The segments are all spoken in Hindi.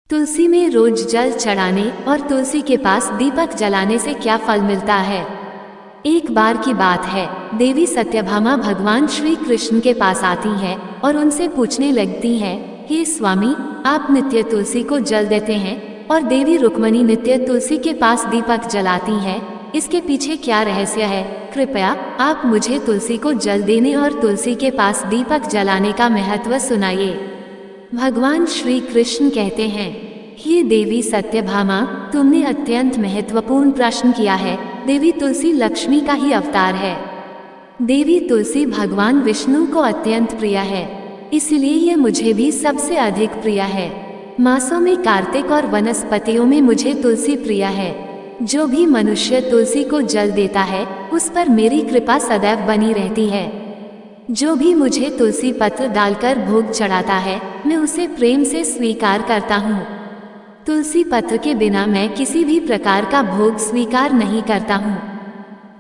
तुलसी में रोज जल चढ़ाने और तुलसी के पास दीपक जलाने से क्या फल मिलता है। एक बार की बात है, देवी सत्यभामा भगवान श्री कृष्ण के पास आती है और उनसे पूछने लगती है, हे स्वामी, आप नित्य तुलसी को जल देते हैं और देवी रुक्मणी नित्य तुलसी के पास दीपक जलाती हैं, इसके पीछे क्या रहस्य है? कृपया आप मुझे तुलसी को जल देने और तुलसी के पास दीपक जलाने का महत्व सुनाइए। भगवान श्री कृष्ण कहते हैं, हे देवी सत्यभामा, तुमने अत्यंत महत्वपूर्ण प्रश्न किया है। देवी तुलसी लक्ष्मी का ही अवतार है। देवी तुलसी भगवान विष्णु को अत्यंत प्रिय है, इसलिए यह मुझे भी सबसे अधिक प्रिय है। मासों में कार्तिक और वनस्पतियों में मुझे तुलसी प्रिय है। जो भी मनुष्य तुलसी को जल देता है, उस पर मेरी कृपा सदैव बनी रहती है। जो भी मुझे तुलसी पत्र डालकर भोग चढ़ाता है, मैं उसे प्रेम से स्वीकार करता हूँ। तुलसी पत्र के बिना मैं किसी भी प्रकार का भोग स्वीकार नहीं करता हूँ।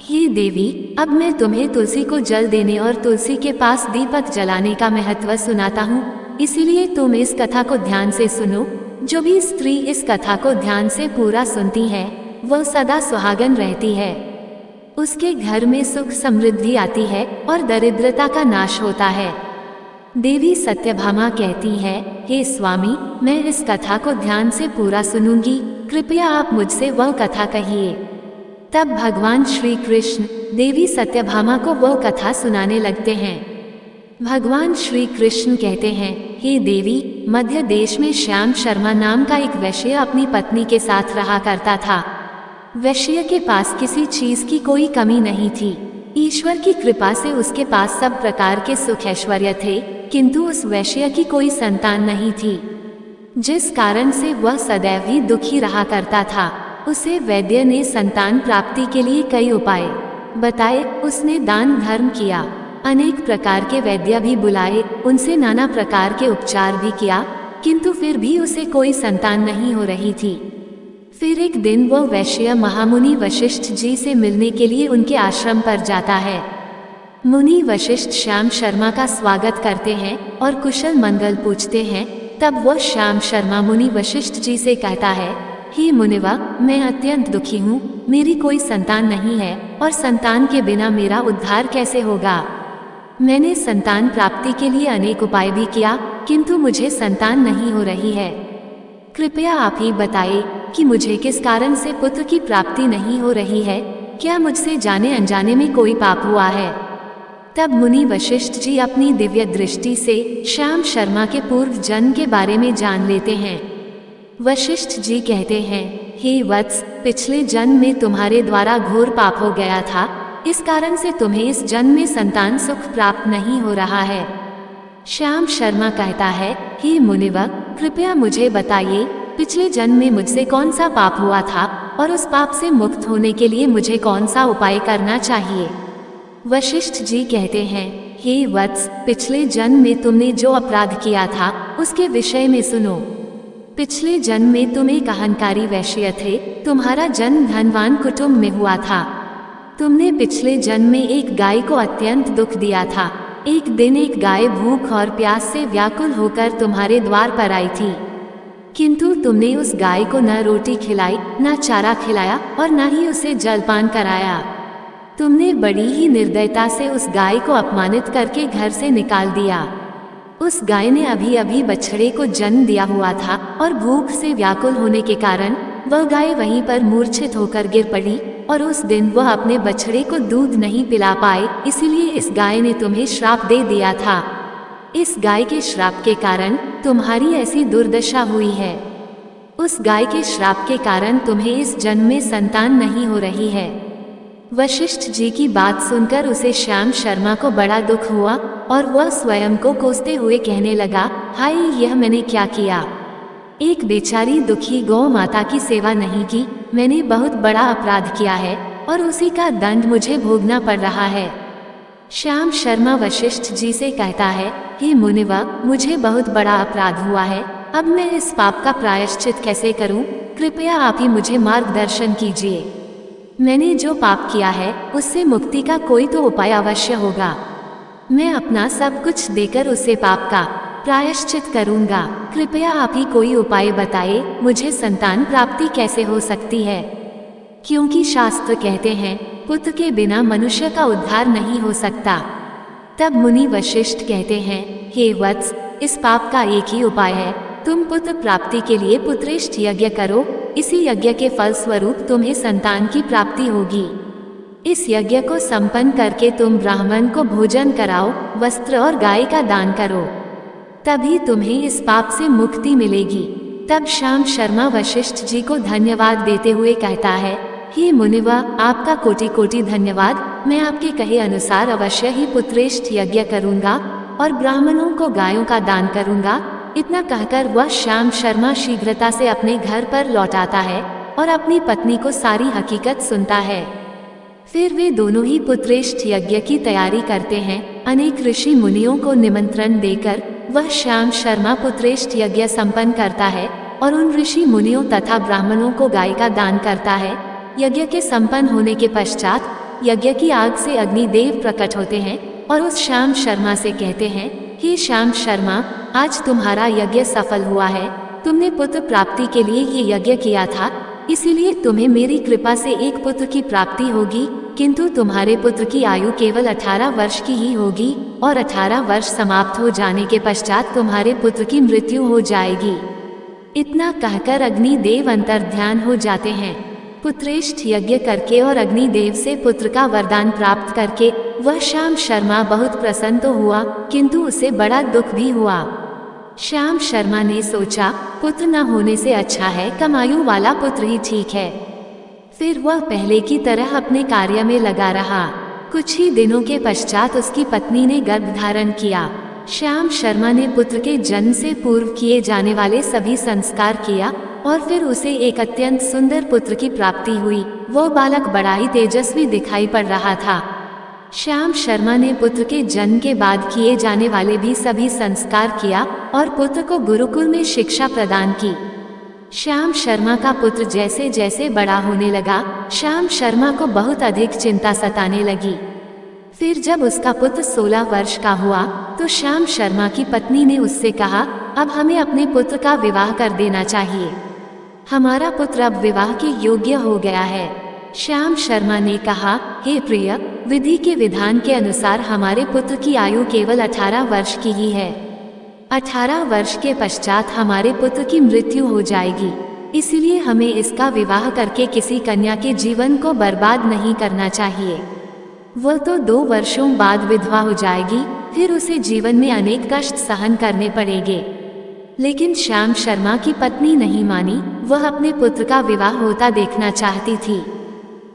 हे देवी, अब मैं तुम्हें तुलसी को जल देने और तुलसी के पास दीपक जलाने का महत्व सुनाता हूँ, इसीलिए तुम इस कथा को ध्यान से सुनो। जो भी स्त्री इस कथा को ध्यान से पूरा सुनती है, वह सदा सुहागन रहती है। उसके घर में सुख समृद्धि आती है और दरिद्रता का नाश होता है। देवी सत्यभामा कहती है, हे स्वामी, मैं इस कथा को ध्यान से पूरा सुनूंगी, कृपया आप मुझसे वह कथा कहिए। तब भगवान श्री कृष्ण देवी सत्यभामा को वह कथा सुनाने लगते हैं। भगवान श्री कृष्ण कहते हैं, हे देवी, मध्य देश में श्याम शर्मा नाम का एक वैश्य अपनी पत्नी के साथ रहा करता था। वैश्य के पास किसी चीज की कोई कमी नहीं थी। ईश्वर की कृपा से उसके पास सब प्रकार के सुख ऐश्वर्य थे, किंतु उस वैश्य की कोई संतान नहीं थी, जिस कारण से वह सदैव ही दुखी रहा करता था। उसे वैद्य ने संतान प्राप्ति के लिए कई उपाय बताए। उसने दान धर्म किया, अनेक प्रकार के वैद्य भी बुलाए, उनसे नाना प्रकार के उपचार भी किया, किंतु फिर भी उसे कोई संतान नहीं हो रही थी। फिर एक दिन वह वैश्य महामुनि वशिष्ठ जी से मिलने के लिए उनके आश्रम पर जाता है। मुनि वशिष्ठ श्याम शर्मा का स्वागत करते हैं और कुशल मंगल पूछते हैं। तब वह श्याम शर्मा मुनि वशिष्ठ जी से कहता है, हे मुनिवा, मैं अत्यंत दुखी हूँ, मेरी कोई संतान नहीं है और संतान के बिना मेरा उद्धार कैसे होगा। मैंने संतान प्राप्ति के लिए अनेक उपाय भी किया, किंतु मुझे संतान नहीं हो रही है। कृपया आप ही बताइए कि मुझे किस कारण से पुत्र की प्राप्ति नहीं हो रही है। क्या मुझसे जाने अनजाने में कोई पाप हुआ है? तब मुनि वशिष्ठ जी अपनी दिव्य दृष्टि से श्याम शर्मा के पूर्व जन्म के बारे में जान लेते हैं। वशिष्ठ जी कहते हैं, हे वत्स, पिछले जन्म में तुम्हारे द्वारा घोर पाप हो गया था, इस कारण से तुम्हें इस जन्म में संतान सुख प्राप्त नहीं हो रहा है। श्याम शर्मा कहता है, हे मुनिवर, कृपया मुझे बताइए, पिछले जन्म में मुझसे कौन सा पाप हुआ था और उस पाप से मुक्त होने के लिए मुझे कौन सा उपाय करना चाहिए। वशिष्ठ जी कहते हैं, हे वत्स, पिछले जन्म में तुमने जो अपराध किया था उसके विषय में सुनो। पिछले जन्म में तुम एक अहंकारी वैश्य थे। तुम्हारा जन्म धनवान कुटुंब में हुआ था। तुमने पिछले जन्म में एक गाय को अत्यंत दुख दिया था। एक दिन एक गाय भूख और प्यास से व्याकुल होकर तुम्हारे द्वार पर आई थी, किंतु तुमने उस गाय को न रोटी खिलाई, न चारा खिलाया और न ही उसे जलपान कराया। तुमने बड़ी ही निर्दयता से उस गाय को अपमानित करके घर से निकाल दिया। उस गाय ने अभी अभी बछड़े को जन्म दिया हुआ था और भूख से व्याकुल होने के कारण वह गाय वहीं पर मूर्छित होकर गिर पड़ी और उस दिन वह अपने बछड़े को दूध नहीं पिला पाए, इसीलिए इस गाय ने तुम्हें श्राप दे दिया था। इस गाय के श्राप के कारण तुम्हारी ऐसी दुर्दशा हुई है। उस गाय के श्राप के कारण तुम्हें इस जन्म में संतान नहीं हो रही है। वशिष्ठ जी की बात सुनकर उसे श्याम शर्मा को बड़ा दुख हुआ और वह स्वयं को कोसते हुए कहने लगा, हाय, यह मैंने क्या किया। एक बेचारी दुखी गौ माता की सेवा नहीं की, मैंने बहुत बड़ा अपराध किया है और उसी का दंड मुझे भोगना पड़ रहा है। श्याम शर्मा वशिष्ठ जी से कहता है, हे मुनिवा, मुझे बहुत बड़ा अपराध हुआ है, अब मैं इस पाप का प्रायश्चित कैसे करूं? कृपया आप ही मुझे मार्गदर्शन कीजिए। मैंने जो पाप किया है उससे मुक्ति का कोई तो उपाय अवश्य होगा। मैं अपना सब कुछ देकर उसे पाप का प्रायश्चित करूंगा। कृपया आप ही कोई उपाय बताए, मुझे संतान प्राप्ति कैसे हो सकती है, क्योंकि शास्त्र कहते हैं पुत्र के बिना मनुष्य का उद्धार नहीं हो सकता। तब मुनि वशिष्ठ कहते हैं, हे वत्स, इस पाप का एक ही उपाय है, तुम पुत्र प्राप्ति के लिए पुत्रेष्ठ यज्ञ करो। इसी यज्ञ के फल स्वरूप तुम्हें संतान की प्राप्ति होगी। इस यज्ञ को संपन्न करके तुम ब्राह्मण को भोजन कराओ, वस्त्र और गाय का दान करो, तभी तुम्हें इस पाप से मुक्ति मिलेगी। तब श्याम शर्मा वशिष्ठ जी को धन्यवाद देते हुए कहता है, हे मुनिवा, आपका कोटि कोटि धन्यवाद। मैं आपके कहे अनुसार अवश्य ही पुत्रेष्ठ यज्ञ करूंगा और ब्राह्मणों को गायों का दान करूंगा। इतना कहकर वह श्याम शर्मा शीघ्रता से अपने घर पर लौट आता है और अपनी पत्नी को सारी हकीकत सुनता है। फिर वे दोनों ही पुत्रेष्ठ यज्ञ की तैयारी करते हैं। अनेक ऋषि मुनियों को निमंत्रण देकर वह श्याम शर्मा पुत्रेष्ठ यज्ञ संपन्न करता है और उन ऋषि मुनियों तथा ब्राह्मणों को गाय का दान करता है। यज्ञ के संपन्न होने के पश्चात यज्ञ की आग से अग्निदेव प्रकट होते हैं और उस श्याम शर्मा से कहते हैं, हे श्याम शर्मा, आज तुम्हारा यज्ञ सफल हुआ है। तुमने पुत्र प्राप्ति के लिए ये यज्ञ किया था, इसीलिए तुम्हें मेरी कृपा से एक पुत्र की प्राप्ति होगी, किंतु तुम्हारे पुत्र की आयु केवल 18 वर्ष की ही होगी और 18 वर्ष समाप्त हो जाने के पश्चात तुम्हारे पुत्र की मृत्यु हो जाएगी। इतना कहकर अग्निदेव अंतर्ध्यान हो जाते हैं। पुत्रेष्ठ यज्ञ करके और अग्निदेव से पुत्र का वरदान प्राप्त करके वह श्याम शर्मा बहुत प्रसन्न तो हुआ, किंतु उसे बड़ा दुख भी हुआ। श्याम शर्मा ने सोचा, पुत्र न होने से अच्छा है कमायु वाला पुत्र ही ठीक है। फिर वह पहले की तरह अपने कार्य में लगा रहा। कुछ ही दिनों के पश्चात उसकी पत्नी ने गर्भ धारण किया। श्याम शर्मा ने पुत्र के जन्म से पूर्व किए जाने वाले सभी संस्कार किया और फिर उसे एक अत्यंत सुंदर पुत्र की प्राप्ति हुई। वो बालक बड़ा ही तेजस्वी दिखाई पड़ रहा था। श्याम शर्मा ने पुत्र के जन्म के बाद किए जाने वाले भी सभी संस्कार किया और पुत्र को गुरुकुल में शिक्षा प्रदान की। श्याम शर्मा का पुत्र जैसे जैसे बड़ा होने लगा, श्याम शर्मा को बहुत अधिक चिंता सताने लगी। फिर जब उसका पुत्र 16 वर्ष का हुआ तो श्याम शर्मा की पत्नी ने उससे कहा, अब हमें अपने पुत्र का विवाह कर देना चाहिए। हमारा पुत्र अब विवाह के योग्य हो गया है। श्याम शर्मा ने कहा, हे प्रिय, विधि के विधान के अनुसार हमारे पुत्र की आयु केवल 18 वर्ष की ही है। 18 वर्ष के पश्चात हमारे पुत्र की मृत्यु हो जाएगी, इसलिए हमें इसका विवाह करके किसी कन्या के जीवन को बर्बाद नहीं करना चाहिए। वह तो 2 वर्षों बाद विधवा हो जाएगी, फिर उसे जीवन में अनेक कष्ट सहन करने पड़ेंगे। लेकिन श्याम शर्मा की पत्नी नहीं मानी, वह अपने पुत्र का विवाह होता देखना चाहती थी।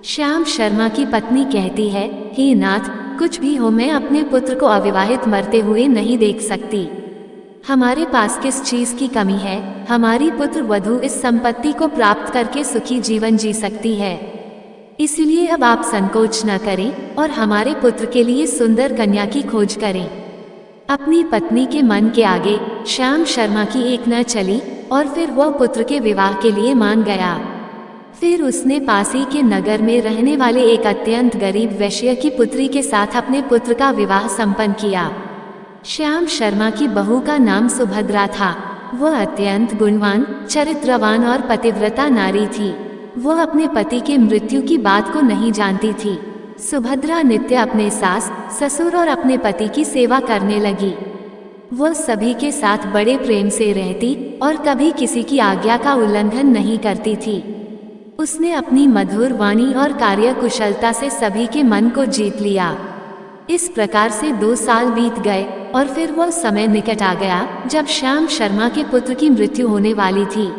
श्याम शर्मा की पत्नी कहती है, हे नाथ, कुछ भी हो, मैं अपने पुत्र को अविवाहित मरते हुए नहीं देख सकती। हमारे पास किस चीज की कमी है? हमारी पुत्र वधू इस संपत्ति को प्राप्त करके सुखी जीवन जी सकती है। इसलिए अब आप संकोच न करें और हमारे पुत्र के लिए सुंदर कन्या की खोज करें। अपनी पत्नी के मन के आगे श्याम शर्मा की एक न चली और फिर वह पुत्र के विवाह के लिए मान गया। फिर उसने पास ही के नगर में रहने वाले एक अत्यंत गरीब वैश्य की पुत्री के साथ अपने पुत्र का विवाह संपन्न किया। श्याम शर्मा की बहू का नाम सुभद्रा था। वह अत्यंत गुणवान, चरित्रवान और पतिव्रता नारी थी। वह अपने पति के मृत्यु की बात को नहीं जानती थी। सुभद्रा नित्य अपने सास, ससुर और अपने पति की सेवा करने लगी। वह सभी के साथ बड़े प्रेम से रहती और कभी किसी की आज्ञा का उल्लंघन नहीं करती थी। उसने अपनी मधुर वाणी और कार्यकुशलता से सभी के मन को जीत लिया। इस प्रकार से 2 साल बीत गए और फिर वह समय निकट आ गया जब श्याम शर्मा के पुत्र की मृत्यु होने वाली थी।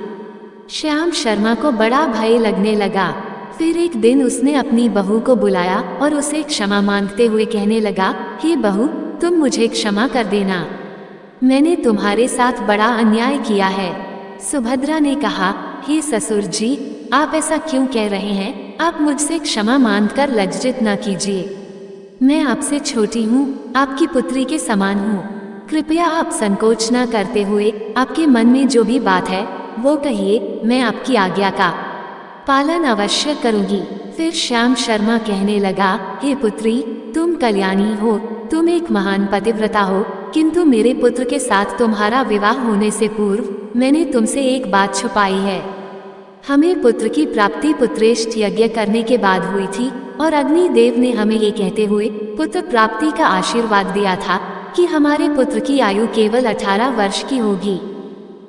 श्याम शर्मा को बड़ा भय लगने लगा। फिर एक दिन उसने अपनी बहू को बुलाया और उसे क्षमा मांगते हुए कहने लगा, हे बहू, तुम मुझे क्षमा कर देना, मैंने तुम्हारे साथ बड़ा अन्याय किया है। सुभद्रा ने कहा, हे ससुर जी, आप ऐसा क्यों कह रहे हैं? आप मुझसे क्षमा मांगकर लज्जित न कीजिए। मैं आपसे छोटी हूँ, आपकी पुत्री के समान हूँ। कृपया आप संकोच न करते हुए आपके मन में जो भी बात है वो कहिए, मैं आपकी आज्ञा का पालन अवश्य करूँगी। फिर श्याम शर्मा कहने लगा, हे पुत्री, तुम कल्याणी हो, तुम एक महान पतिव्रता हो, किंतु मेरे पुत्र के साथ तुम्हारा विवाह होने से पूर्व मैंने तुमसे एक बात छुपाई है। हमें पुत्र की प्राप्ति पुत्रेष्ठ यज्ञ करने के बाद हुई थी और अग्निदेव ने हमें ये कहते हुए पुत्र प्राप्ति का आशीर्वाद दिया था कि हमारे पुत्र की आयु केवल 18 वर्ष की होगी।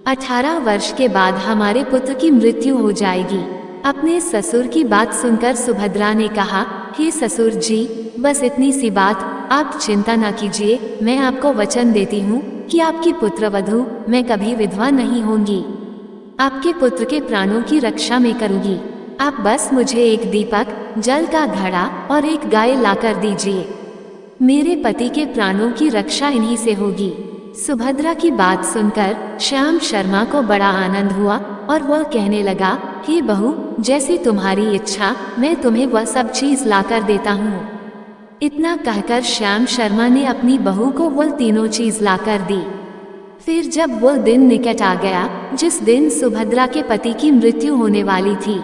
18 वर्ष के बाद हमारे पुत्र की मृत्यु हो जाएगी। अपने ससुर की बात सुनकर सुभद्रा ने कहा, हे ससुर जी, बस इतनी सी बात, आप चिंता न कीजिए। मैं आपको वचन देती हूँ कि आपकी पुत्रवधू मैं कभी विधवा नहीं होंगी। आपके पुत्र के प्राणों की रक्षा मैं करूँगी। आप बस मुझे एक दीपक, जल का घड़ा और एक गाय लाकर दीजिए। मेरे पति के प्राणों की रक्षा इन्हीं से होगी। सुभद्रा की बात सुनकर श्याम शर्मा को बड़ा आनंद हुआ और वह कहने लगा, हे बहू, जैसी तुम्हारी इच्छा, मैं तुम्हें वह सब चीज लाकर देता हूँ। इतना कहकर श्याम शर्मा ने अपनी बहू को वह तीनों चीज लाकर दी। फिर जब वह दिन निकट आ गया जिस दिन सुभद्रा के पति की मृत्यु होने वाली थी,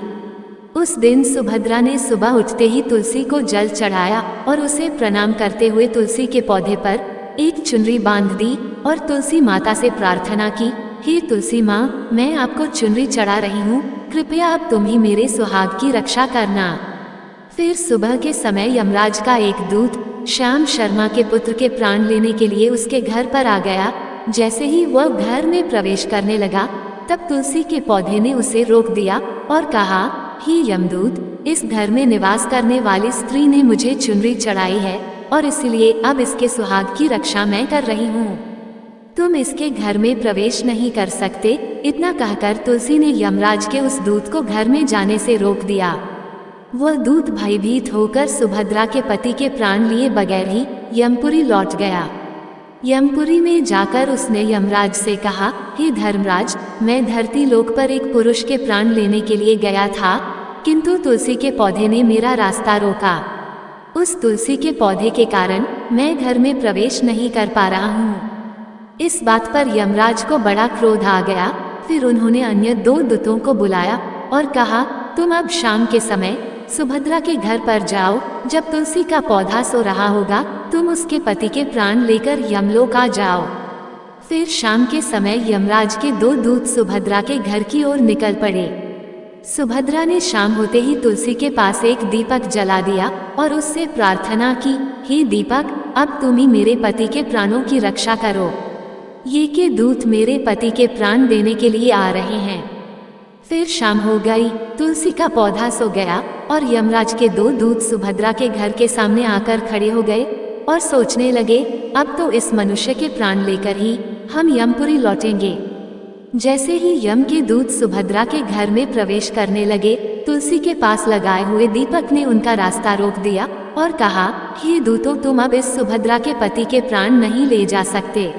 उस दिन सुभद्रा ने सुबह उठते ही तुलसी को जल चढ़ाया और उसे प्रणाम करते हुए तुलसी के पौधे पर एक चुनरी बांध दी और तुलसी माता से प्रार्थना की, हे तुलसी माँ, मैं आपको चुनरी चढ़ा रही हूँ, कृपया अब तुम ही मेरे सुहाग की रक्षा करना। फिर सुबह के समय यमराज का एक दूत श्याम शर्मा के पुत्र के प्राण लेने के लिए उसके घर पर आ गया। जैसे ही वह घर में प्रवेश करने लगा तब तुलसी के पौधे ने उसे रोक दिया और कहा, हे यमदूत, इस घर में निवास करने वाली स्त्री ने मुझे चुनरी चढ़ाई है और इसलिए अब इसके सुहाग की रक्षा मैं कर रही हूँ। तुम इसके घर में प्रवेश नहीं कर सकते। इतना कहकर तुलसी ने यमराज के उस दूत को घर में जाने से रोक दिया। वह दूत भयभीत होकर सुभद्रा के पति के प्राण लिए बगैर ही यमपुरी लौट गया। यमपुरी में जाकर उसने यमराज से कहा, हे धर्मराज, मैं धरती लोक पर एक पुरुष के प्राण लेने के लिए गया था, किंतु तुलसी के पौधे ने मेरा रास्ता रोका। उस तुलसी के पौधे के कारण मैं घर में प्रवेश नहीं कर पा रहा हूँ। इस बात पर यमराज को बड़ा क्रोध आ गया। फिर उन्होंने अन्य 2 दूतों को बुलाया और कहा, तुम अब शाम के समय सुभद्रा के घर पर जाओ। जब तुलसी का पौधा सो रहा होगा तुम उसके पति के प्राण लेकर यमलोक आ जाओ। फिर शाम के समय यमराज के 2 दूत सुभद्रा के घर की ओर निकल पड़े। सुभद्रा ने शाम होते ही तुलसी के पास एक दीपक जला दिया और उससे प्रार्थना की, हे दीपक, अब तुम ही मेरे पति के प्राणों की रक्षा करो। ये के दूत मेरे पति के प्राण देने के लिए आ रहे हैं। फिर शाम हो गई, तुलसी का पौधा सो गया और यमराज के 2 दूत सुभद्रा के घर के सामने आकर खड़े हो गए और सोचने लगे, अब तो इस मनुष्य के प्राण लेकर ही हम यमपुरी लौटेंगे। जैसे ही यम के दूत सुभद्रा के घर में प्रवेश करने लगे, तुलसी के पास लगाए हुए दीपक ने उनका रास्ता रोक दिया और कहा, हे दूतों, तुम अब इस सुभद्रा के पति के प्राण नहीं ले जा सकते।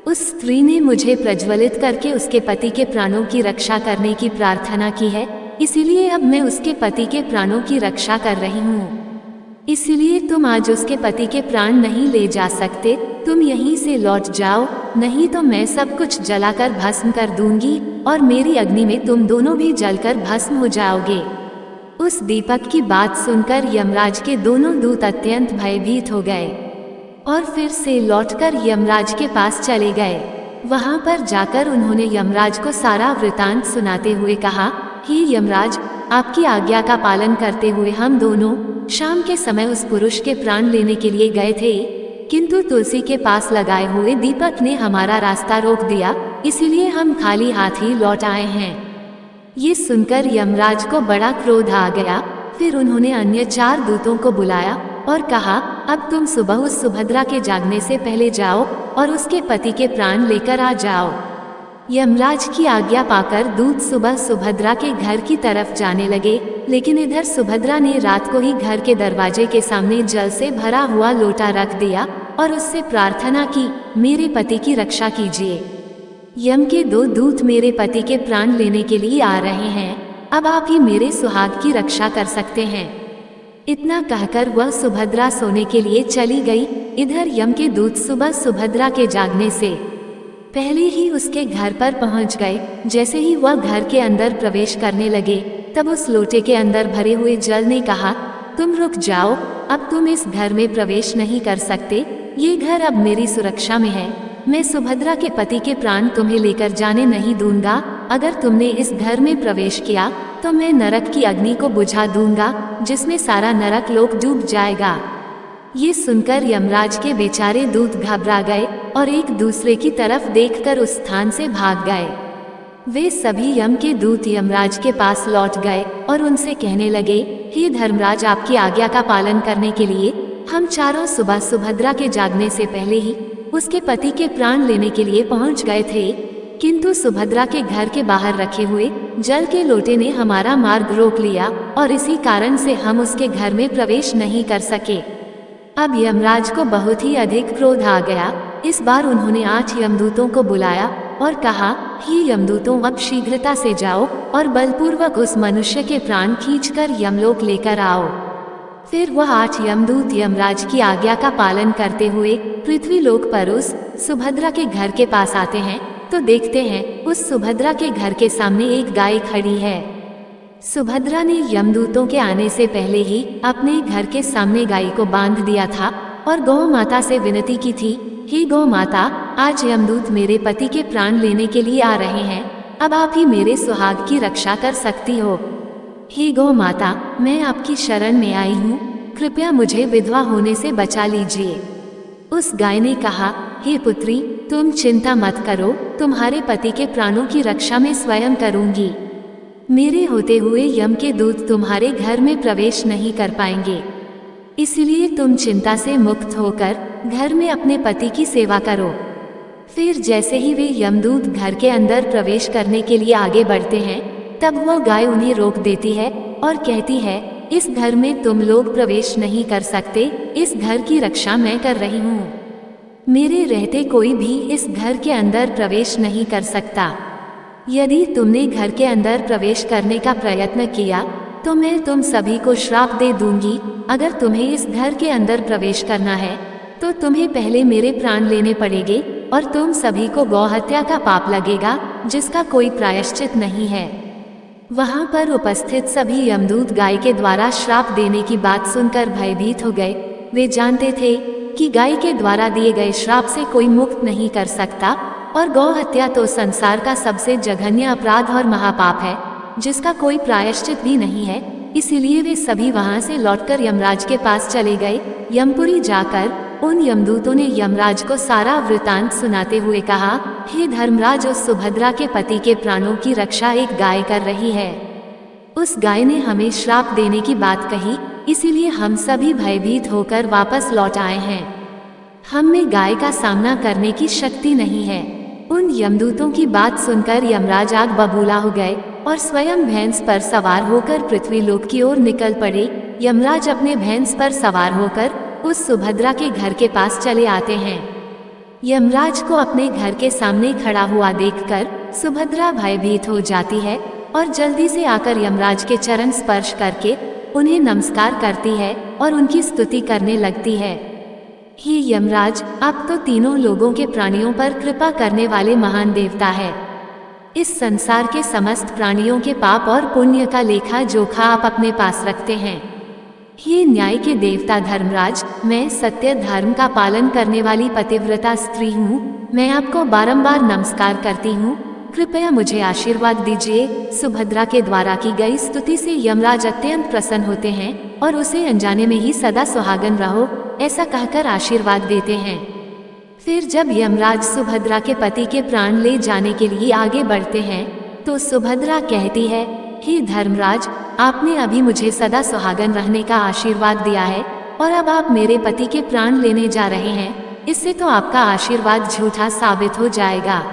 उस स्त्री ने मुझे प्रज्वलित करके उसके पति के प्राणों की रक्षा करने की प्रार्थना की है, इसीलिए अब मैं उसके पति के प्राणों की रक्षा कर रही हूँ। इसलिए तुम आज उसके पति के प्राण नहीं ले जा सकते। तुम यहीं से लौट जाओ, नहीं तो मैं सब कुछ जलाकर भस्म कर दूंगी और मेरी अग्नि में तुम दोनों भी जलकर भस्म हो जाओगे। उस दीपक की बात सुनकर यमराज के दोनों दूत अत्यंत भयभीत हो गए और फिर से लौटकर यमराज के पास चले गए। वहां पर जाकर उन्होंने यमराज को सारा वृतांत सुनाते हुए कहा, हे यमराज, आपकी आज्ञा का पालन करते हुए हम दोनों शाम के समय उस पुरुष के प्राण लेने के लिए गए थे, किंतु तुलसी के पास लगाए हुए दीपक ने हमारा रास्ता रोक दिया, इसीलिए हम खाली हाथ ही लौट आए हैं। ये सुनकर यमराज को बड़ा क्रोध आ गया। फिर उन्होंने अन्य 4 दूतों को बुलाया और कहा, अब तुम सुबह उस सुभद्रा के जागने से पहले जाओ और उसके पति के प्राण लेकर आ जाओ। यमराज की आज्ञा पाकर दूत सुबह सुभद्रा के घर की तरफ जाने लगे, लेकिन इधर सुभद्रा ने रात को ही घर के दरवाजे के सामने जल से भरा हुआ लोटा रख दिया और उससे प्रार्थना की, मेरे पति की रक्षा कीजिए। यम के 2 दूत मेरे पति के प्राण लेने के लिए आ रहे हैं, अब आप ही मेरे सुहाग की रक्षा कर सकते हैं। इतना कहकर वह सुभद्रा सोने के लिए चली गई। इधर यम के दूत सुबह सुभद्रा के जागने से पहले ही उसके घर पर पहुंच गए। जैसे ही वह घर के अंदर प्रवेश करने लगे तब उस लोटे के अंदर भरे हुए जल ने कहा, तुम रुक जाओ, अब तुम इस घर में प्रवेश नहीं कर सकते। ये घर अब मेरी सुरक्षा में है। मैं सुभद्रा के पति के प्राण तुम्हें लेकर जाने नहीं दूंगा। अगर तुमने इस घर में प्रवेश किया तो मैं नरक की अग्नि को बुझा दूंगा, जिसमें सारा नरक लोक डूब जाएगा। ये सुनकर यमराज के बेचारे दूत घबरा गए और एक दूसरे की तरफ देखकर उस स्थान से भाग गए। वे सभी यम के दूत यमराज के पास लौट गए और उनसे कहने लगे, हे धर्मराज, आपकी आज्ञा का पालन करने के लिए हम चारों सुबह सुभद्रा के जागने से पहले ही उसके पति के प्राण लेने के लिए पहुंच गए थे, किंतु सुभद्रा के घर के बाहर रखे हुए जल के लोटे ने हमारा मार्ग रोक लिया और इसी कारण से हम उसके घर में प्रवेश नहीं कर सके। अब यमराज को बहुत ही अधिक क्रोध आ गया। इस बार उन्होंने 8 यमदूतों को बुलाया और कहा, हे यमदूतों, अब शीघ्रता से जाओ और बलपूर्वक उस मनुष्य के प्राण खींचकर यमलोक लेकर आओ। फिर वह 8 यमदूत यमराज की आज्ञा का पालन करते हुए पृथ्वी लोक पर उस सुभद्रा के घर के पास आते हैं तो देखते हैं उस सुभद्रा के घर के सामने एक गाय खड़ी है। सुभद्रा ने यमदूतों के आने से पहले ही अपने घर के सामने गाय को बांध दिया था और गौ माता से विनती की थी, हे गौ माता, आज यमदूत मेरे पति के प्राण लेने के लिए आ रहे हैं। अब आप ही मेरे सुहाग की रक्षा कर सकती हो। हे गौ माता, मैं आपकी शरण में आई हूँ, कृपया मुझे विधवा होने से बचा लीजिए। उस गाय ने कहा, हे पुत्री, तुम चिंता मत करो, तुम्हारे पति के प्राणों की रक्षा मैं स्वयं करूंगी। मेरे होते हुए यम के दूत तुम्हारे घर में प्रवेश नहीं कर पाएंगे, इसलिए तुम चिंता से मुक्त होकर घर में अपने पति की सेवा करो। फिर जैसे ही वे यमदूत घर के अंदर प्रवेश करने के लिए आगे बढ़ते हैं, तब वो गाय उन्हें रोक देती है और कहती है, इस घर में तुम लोग प्रवेश नहीं कर सकते, इस घर की रक्षा मैं कर रही हूँ। मेरे रहते कोई भी इस घर के अंदर प्रवेश नहीं कर सकता। यदि तुमने घर के अंदर प्रवेश करने का प्रयत्न किया तो मैं तुम सभी को श्राप दे दूंगी। अगर तुम्हें इस घर के अंदर प्रवेश करना है तो तुम्हें पहले मेरे प्राण लेने पड़ेंगे और तुम सभी को गौहत्या का पाप लगेगा, जिसका कोई प्रायश्चित नहीं है। वहां पर उपस्थित सभी यमदूत गाय के द्वारा श्राप देने की बात सुनकर भयभीत हो गए। वे जानते थे कि गाय के द्वारा दिए गए श्राप से कोई मुक्त नहीं कर सकता और गौ हत्या तो संसार का सबसे जघन्य अपराध और महापाप है, जिसका कोई प्रायश्चित भी नहीं है। इसीलिए वे सभी वहां से लौटकर यमराज के पास चले गए। यमपुरी जाकर उन यमदूतों ने यमराज को सारा वृतांत सुनाते हुए कहा, हे धर्मराज, उस सुभद्रा के पति के प्राणों की रक्षा एक गाय कर रही है। उस गाय ने हमें श्राप देने की बात कही, इसीलिए हम सभी भयभीत होकर वापस लौट आए हैं। हम में गाय का सामना करने की शक्ति नहीं है। उन यमदूतों की बात सुनकर यमराज आग बबूला हो गए और स्वयं भैंस पर सवार होकर पृथ्वी लोक की ओर निकल पड़े। यमराज अपने भैंस पर सवार होकर उस सुभद्रा के घर के पास चले आते हैं। यमराज को अपने घर के सामने खड़ा हुआ देखकर सुभद्रा भयभीत हो जाती है और जल्दी से आकर यमराज के चरण स्पर्श करके उन्हें नमस्कार करती है और उनकी स्तुति करने लगती है। हे यमराज, आप तो तीनों लोगों के प्राणियों पर कृपा करने वाले महान देवता है। इस संसार के समस्त प्राणियों के पाप और पुण्य का लेखा जोखा आप अपने पास रखते हैं। हे न्याय के देवता धर्मराज, मैं सत्य धर्म का पालन करने वाली पतिव्रता स्त्री हूँ। मैं आपको बारंबार नमस्कार करती हूँ, कृपया मुझे आशीर्वाद दीजिए। सुभद्रा के द्वारा की गई स्तुति से यमराज अत्यंत प्रसन्न होते हैं और उसे अनजाने में ही सदा सुहागन रहो ऐसा कहकर आशीर्वाद देते हैं। फिर जब यमराज सुभद्रा के पति के प्राण ले जाने के लिए आगे बढ़ते हैं तो सुभद्रा कहती है, हे धर्मराज, आपने अभी मुझे सदा सुहागन रहने का आशीर्वाद दिया है और अब आप मेरे पति के प्राण लेने जा रहे हैं। इससे तो आपका आशीर्वाद झूठा साबित हो जाएगा।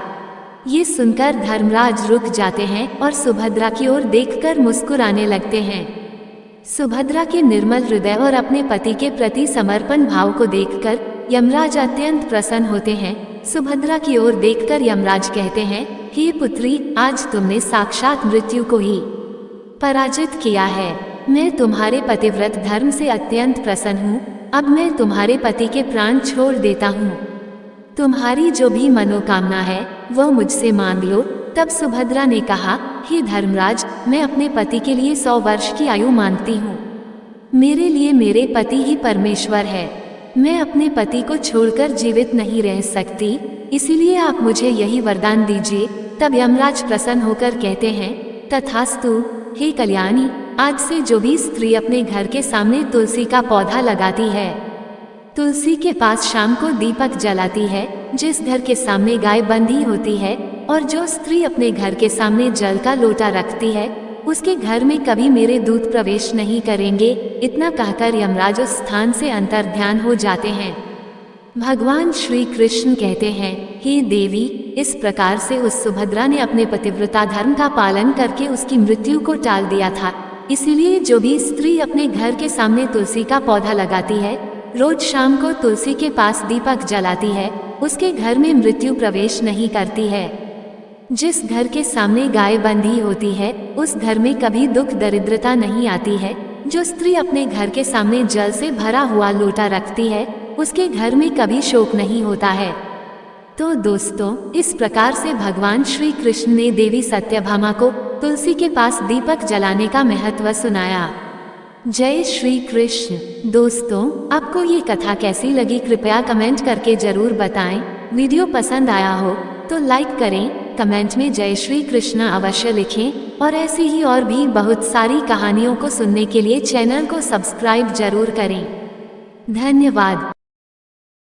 ये सुनकर धर्मराज रुक जाते हैं और सुभद्रा की ओर देखकर मुस्कुराने लगते हैं। सुभद्रा के निर्मल हृदय और अपने पति के प्रति समर्पण भाव को देखकर यमराज अत्यंत प्रसन्न होते हैं। सुभद्रा की ओर देखकर यमराज कहते हैं, हे पुत्री, आज तुमने साक्षात मृत्यु को ही पराजित किया है। मैं तुम्हारे पतिव्रत धर्म से अत्यंत प्रसन्न हूँ। अब मैं तुम्हारे पति के प्राण छोड़ देता हूँ। तुम्हारी जो भी मनोकामना है वह मुझसे मांग लो। तब सुभद्रा ने कहा, हे धर्मराज, मैं अपने पति के लिए 100 वर्ष की आयु मांगती हूँ। मेरे लिए मेरे पति ही परमेश्वर है। मैं अपने पति को छोड़कर जीवित नहीं रह सकती, इसीलिए आप मुझे यही वरदान दीजिए। तब यमराज प्रसन्न होकर कहते हैं, तथास्तु हे कल्याणी, आज से जो भी स्त्री अपने घर के सामने तुलसी का पौधा लगाती है, तुलसी के पास शाम को दीपक जलाती है, जिस घर के सामने गाय बंधी होती है और जो स्त्री अपने घर के सामने जल का लोटा रखती है, उसके घर में कभी मेरे दूत प्रवेश नहीं करेंगे। इतना कहकर यमराज उस स्थान से अंतर्ध्यान हो जाते हैं। भगवान श्री कृष्ण कहते हैं, हे देवी, इस प्रकार से उस सुभद्रा ने अपने पतिव्रता धर्म का पालन करके उसकी मृत्यु को टाल दिया था। इसीलिए जो भी स्त्री अपने घर के सामने तुलसी का पौधा लगाती है, रोज शाम को तुलसी के पास दीपक जलाती है, उसके घर में मृत्यु प्रवेश नहीं करती है। जिस घर के सामने गाय बंधी होती है, उस घर में कभी दुख दरिद्रता नहीं आती है। जो स्त्री अपने घर के सामने जल से भरा हुआ लोटा रखती है, उसके घर में कभी शोक नहीं होता है। तो दोस्तों, इस प्रकार से भगवान श्री कृष्ण ने देवी सत्यभामा को तुलसी के पास दीपक जलाने का महत्व सुनाया। जय श्री कृष्ण। दोस्तों, आपको ये कथा कैसी लगी कृपया कमेंट करके जरूर बताएं। वीडियो पसंद आया हो तो लाइक करें, कमेंट में जय श्री कृष्ण अवश्य लिखें और ऐसी ही और भी बहुत सारी कहानियों को सुनने के लिए चैनल को सब्सक्राइब जरूर करें। धन्यवाद।